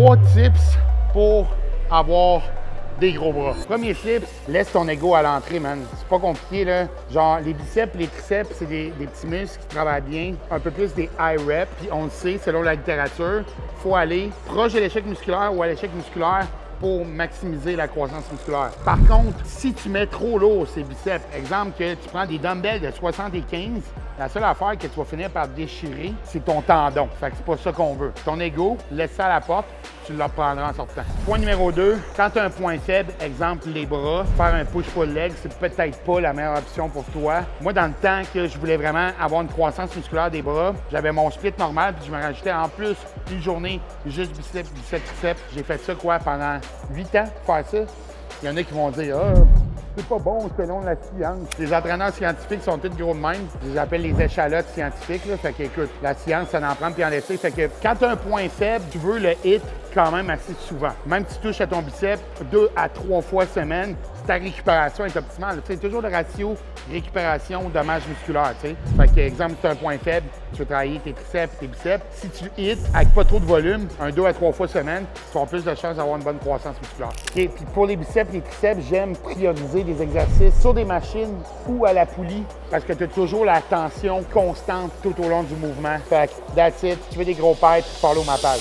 3 tips pour avoir des gros bras. Premier tips, laisse ton ego à l'entrée, man. C'est pas compliqué, là. Genre, les biceps, les triceps, c'est des petits muscles qui travaillent bien. Un peu plus des high reps. Puis on le sait, selon la littérature, faut aller proche de l'échec musculaire ou à l'échec musculaire pour maximiser la croissance musculaire. Par contre, si tu mets trop lourd ces biceps, exemple que tu prends des dumbbells de 75, la seule affaire que tu vas finir par déchirer, c'est ton tendon. Fait que c'est pas ça qu'on veut. Ton ego, laisse ça à la porte, tu le reprendras en sortant. Point numéro 2, quand tu as un point faible, exemple les bras, faire un push-pull leg, c'est peut-être pas la meilleure option pour toi. Moi, dans le temps que je voulais vraiment avoir une croissance musculaire des bras, j'avais mon split normal, puis je me rajoutais en plus une journée juste biceps, triceps. J'ai fait ça pendant 8 ans, faire ça. Il y en a qui vont dire « Ah, c'est pas bon selon la science. » Les entraîneurs scientifiques sont tous gros de même. Je les appelle les échalotes scientifiques. Là. Fait que, écoute, la science, ça en prend puis en laisser. Fait que quand tu as un point faible, tu veux le hit quand même assez souvent. Même si tu touches à ton biceps 2 à 3 fois semaine, si ta récupération est optimale. C'est toujours le ratio récupération-dommage musculaire. T'sais. Fait que, exemple, si tu as un point faible, tu veux travailler tes triceps, tes biceps. Si tu hits avec pas trop de volume, 2 à 3 fois semaine, tu vas avoir plus de chances d'avoir une bonne croissance musculaire. Okay. Puis pour les biceps et les triceps, j'aime prioriser des exercices sur des machines ou à la poulie parce que tu as toujours la tension constante tout au long du mouvement. Fait que, that's it. Si tu veux des gros pets, follow ma page.